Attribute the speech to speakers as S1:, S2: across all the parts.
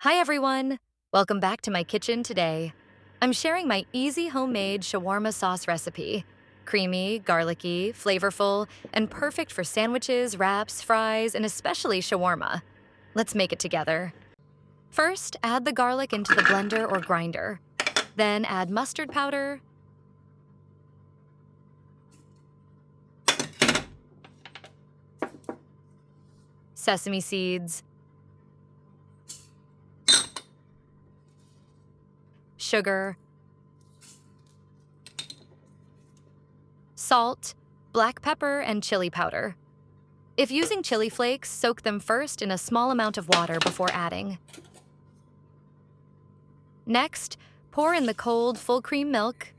S1: Hi everyone! Welcome back to my kitchen today. I'm sharing my easy homemade shawarma sauce recipe. Creamy, garlicky, flavorful, and perfect for sandwiches, wraps, fries, and especially shawarma. Let's make it together. First, add the garlic into the blender or grinder. Then add mustard powder, sesame seeds, sugar, salt, black pepper, and chili powder. If using chili flakes, soak them first in a small amount of water before adding. Next, pour in the cold full cream milk,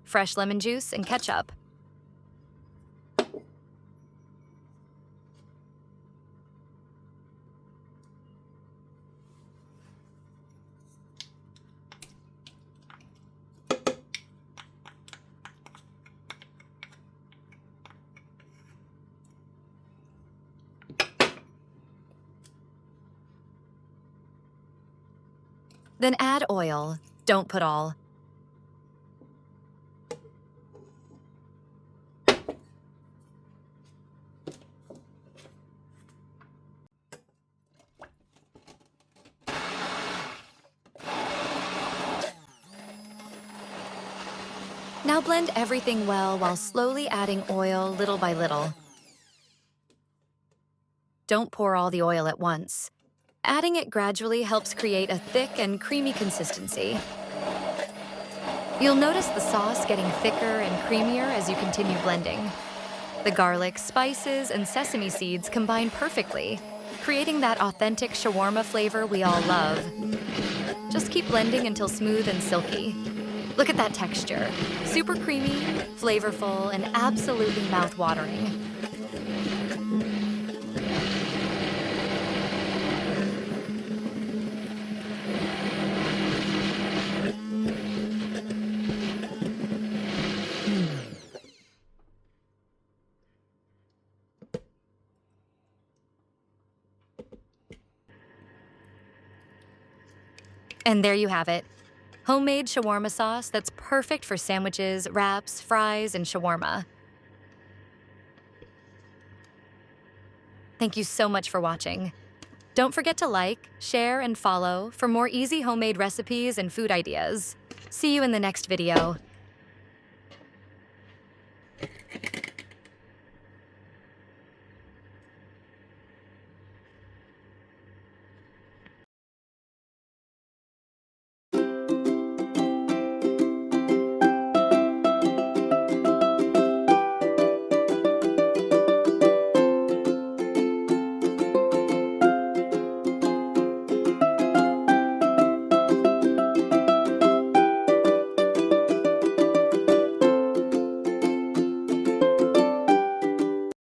S1: fresh lemon juice, and ketchup. Then add oil. Don't put all. Now blend everything well while slowly adding oil little by little. Don't pour all the oil at once. Adding it gradually helps create a thick and creamy consistency. You'll notice the sauce getting thicker and creamier as you continue blending. The garlic, spices, and sesame seeds combine perfectly, creating that authentic shawarma flavor we all love. Just keep blending until smooth and silky. Look at that texture. Super creamy, flavorful, and absolutely mouth-watering. And there you have it. Homemade shawarma sauce that's perfect for sandwiches, wraps, fries, and shawarma. Thank you so much for watching. Don't forget to like, share, and follow for more easy homemade recipes and food ideas. See you in the next video.